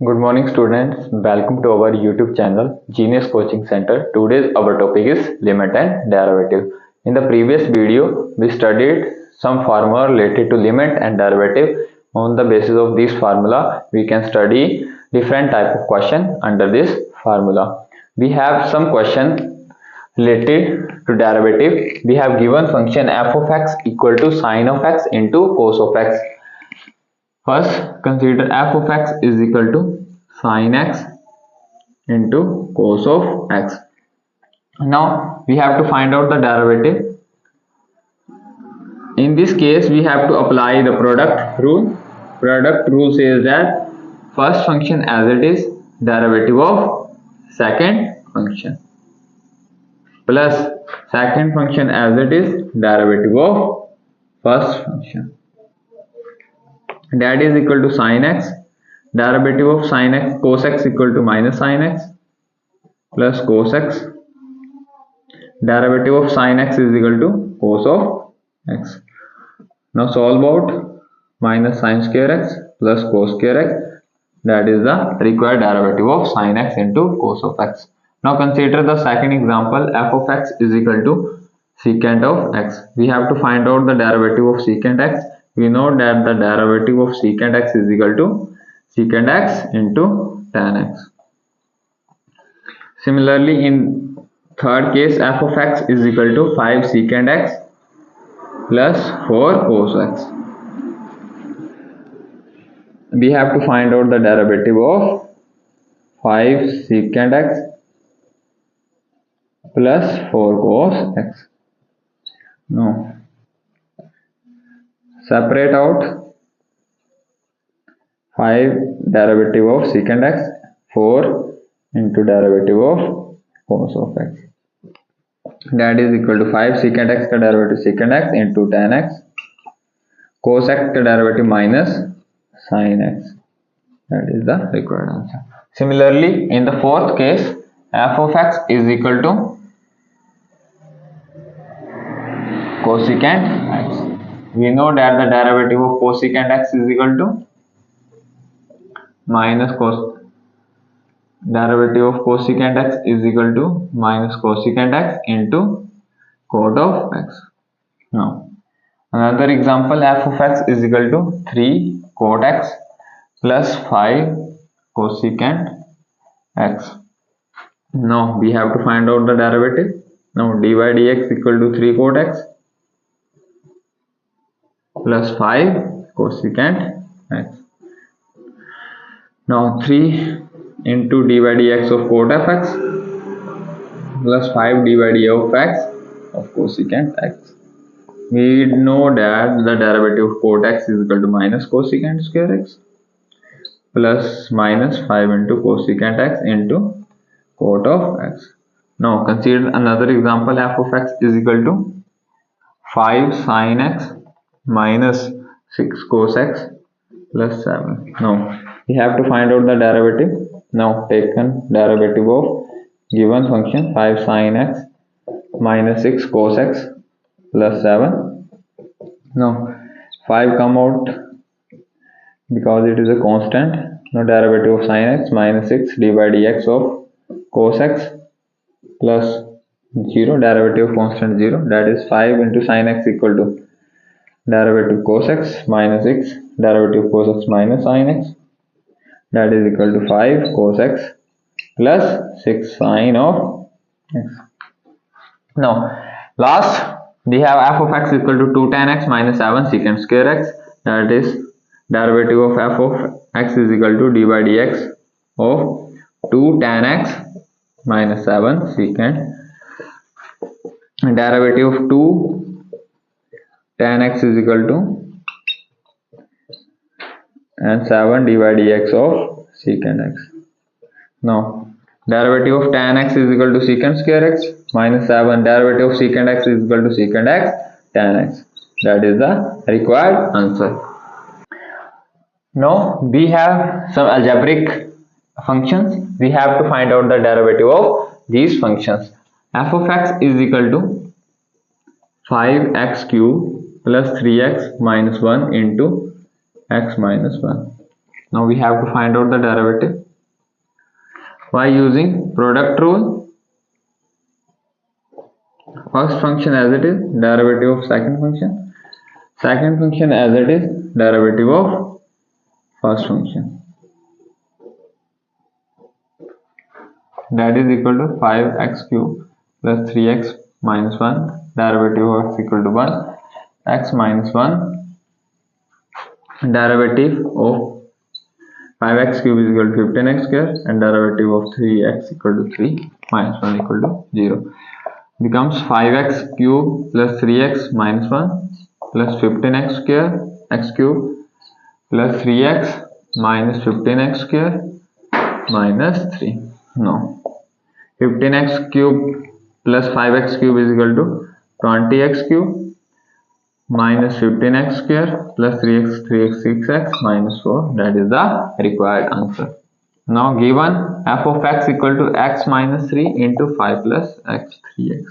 Good morning students, welcome to our YouTube channel Genius Coaching Center. Today's our topic is limit and derivative. In the previous video, we studied some formula related to limit and derivative. On the basis of this formula, we can study different type of question under this formula. We have some question related to derivative. We have given function f of x equal to sin of x into cos of x. First, consider f of x is equal to sin x into cos of x. Now, we have to find out the derivative. In this case, we have to apply the product rule. Product rule says that first function as it is, derivative of second function, plus second function as it is, derivative of first function. That is equal to sin x, derivative of sin x, cos x equal to minus sin x, plus cos x, derivative of sin x is equal to cos of x. Now solve out minus sin square x plus cos square x, that is the required derivative of sin x into cos of x. Now consider the second example, f of x is equal to secant of x. We have to find out the derivative of secant x. We know that the derivative of secant x is equal to secant x into tan x. Similarly, in third case, f of x is equal to 5 secant x plus 4 cos x. We have to find out the derivative of 5 secant x plus 4 cos x. No. Separate out 5 derivative of secant x, 4 into derivative of cos of x. That is equal to 5 secant x का derivative secant x into tan x, cos x का derivative minus sin x. That is the required answer. Similarly, in the fourth case, f of x is equal to cosecant x. We know that the derivative of cosecant x is equal to minus derivative of cosecant x is equal to minus cosecant x into cot of x. Now, another example, f of x is equal to 3 cot x plus 5 cosecant x. Now, we have to find out the derivative. Now, dy dx equal to 3 cot x plus 5 cosecant x. Now 3 into dy dx of cot of x plus 5 dy dx of x of cosecant x. We know that the derivative of cot x is equal to minus cosecant square x plus minus 5 into cosecant x into cot of x. Now consider another example, f of x is equal to 5 sin x minus 6 cos x plus 7. Now we have to find out the derivative. Now taken derivative of given function 5 sin x minus 6 cos x plus 7. Now 5 come out because it is a constant. Now derivative of sin x minus 6 dy dx of cos x plus 0, derivative of constant 0, that is 5 into sin x equal to derivative cos x minus 6 derivative cos x minus sin x, that is equal to 5 cos x plus 6 sin of x. Now last we have f of x equal to 2 tan x minus 7 secant square x, that is derivative of f of x is equal to dy dx of 2 tan x minus 7 secant, derivative of 2 tan x is equal to and 7 dy dx of secant x. Now derivative of tan x is equal to secant square x minus 7 derivative of secant x is equal to secant x tan x. That is the required answer. Now we have some algebraic functions. We have to find out the derivative of these functions. F of x is equal to 5x cube plus 3x minus 1 into x minus 1. Now we have to find out the derivative by using product rule. First function as it is, derivative of second function. Second function as it is, derivative of first function. That is equal to 5x cube plus 3x minus 1. Derivative of x equal to 1. X minus 1. Derivative of 5x cube is equal to 15x square, and derivative of 3x equal to 3 minus 1 equal to 0. Becomes 5x cube plus 3x minus 1 plus 15x square x cube plus 3x minus 15x square minus 3. No. 15x cube plus 5x cube is equal to 20x cube minus 15x square plus 3x 6x minus 4. That is the required answer. Now given f of x equal to x minus 3 into 5 plus x 3x.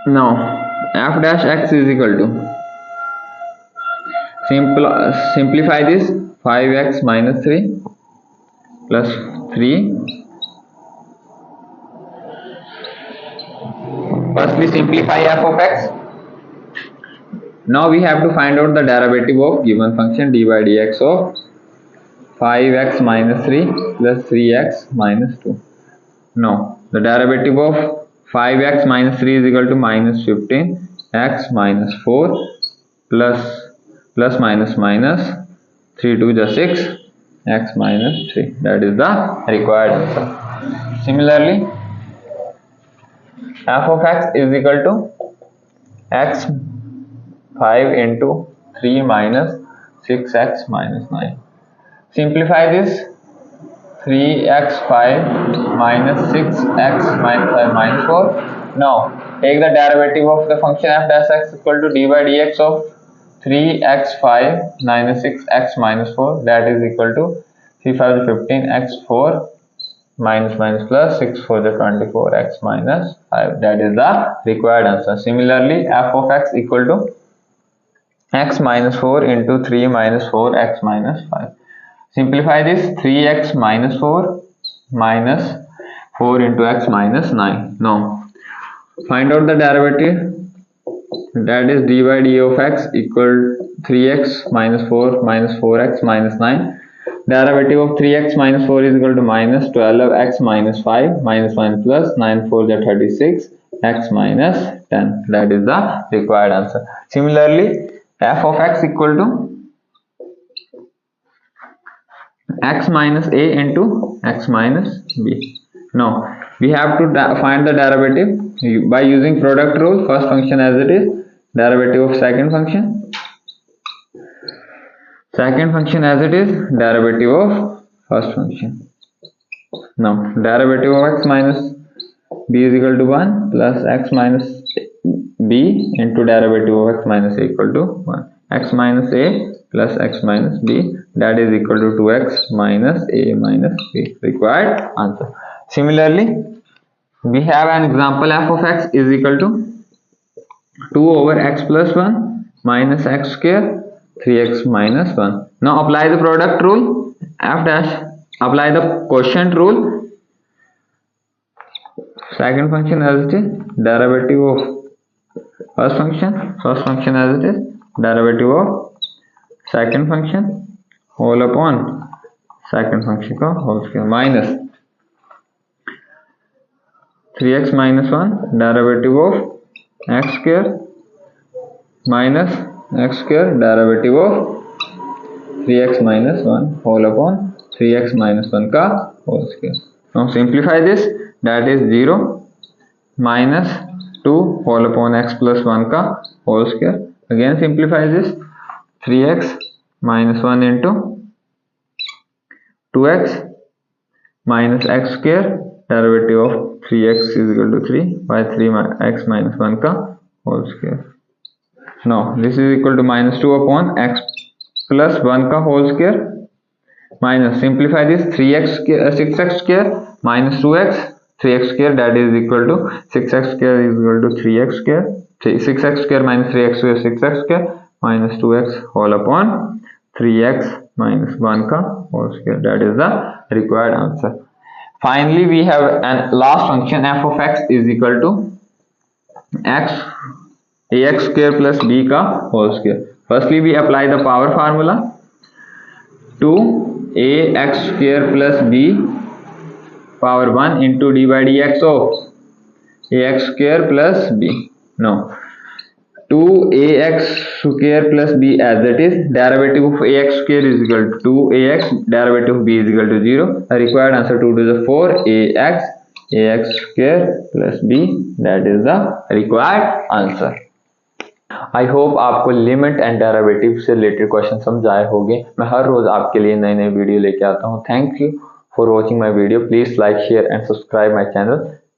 Now f dash x is equal to, simplify this, 5x minus 3 plus 3. Firstly simplify f of x. Now we have to find out the derivative of given function dy dx of 5x minus 3 plus 3x minus 2. Now the derivative of 5x minus 3 is equal to minus 15 x minus 4 plus minus 3 to the 6 x minus 3. That is the required answer. Similarly, f of x is equal to x 5 into 3 minus 6x minus 9. Simplify this, 3x5 minus 6x minus 5 minus 4. Now take the derivative of the function f dash x equal to dy dx of 3x5 minus 6x minus 4. That is equal to 3 5 15 x4 minus plus 6 4 the 24 x minus 5. That is the required answer. Similarly, f of x equal to x minus 4 into 3 minus 4 x minus 5. Simplify this, 3x minus 4 minus 4 into x minus 9. Now find out the derivative, that is dy d of x equal 3x minus 4 minus 4x minus 9. Derivative of 3x minus 4 is equal to minus 12x minus 5 minus 1 plus 9 4 the 36 x minus 10. That is the required answer. Similarly, f of x equal to x minus a into x minus b. Now we have to find the derivative by using product rule. First function as it is, derivative of second function. Second function as it is, derivative of first function. Now derivative of x minus b is equal to 1 plus x minus b into derivative of x minus a equal to 1. X minus a plus x minus b, that is equal to 2x minus a minus b. Required answer. Similarly, we have an example, f of x is equal to 2 over x plus 1 minus x square 3x minus 1. Now apply the product rule, f dash, apply the quotient rule. Second function as it is, derivative of first function as it is, derivative of second function whole upon second function का whole square minus 3x minus 1 derivative of x square minus x square derivative of 3x minus 1 whole upon 3x minus 1 का whole square. Now simplify this, that is 0 minus 2 whole upon x plus 1 का whole square. Again simplify this, 3x minus 1 into 2x minus x square derivative of 3x is equal to 3 by 3x minus 1 का whole square. Now this is equal to minus 2 upon x plus 1 का whole square minus, simplify this, 3x square, 6x square minus 2x 3x square, that is equal to 6x square is equal to 3x square, 6x square minus 3x square 6x square minus 2x whole upon 3x minus 1 का whole square. That is the required answer. Finally, we have an last function f of x is equal to x ax square plus b का whole square. Firstly, we apply the power formula to ax square plus b power 1 into d by dx of ax square plus b. No, 2ax square plus b as it is, derivative of ax square is equal to 2ax, derivative of b is equal to 0. The required answer 2 to the 4 ax square plus b, that is the required answer. I hope आपको limit and derivative से related question समझ आए होंगे। मैं हर रोज आपके लिए नए नए वीडियो लेके आता हूँ। Thank you for watching my video. Please like share and subscribe my channel.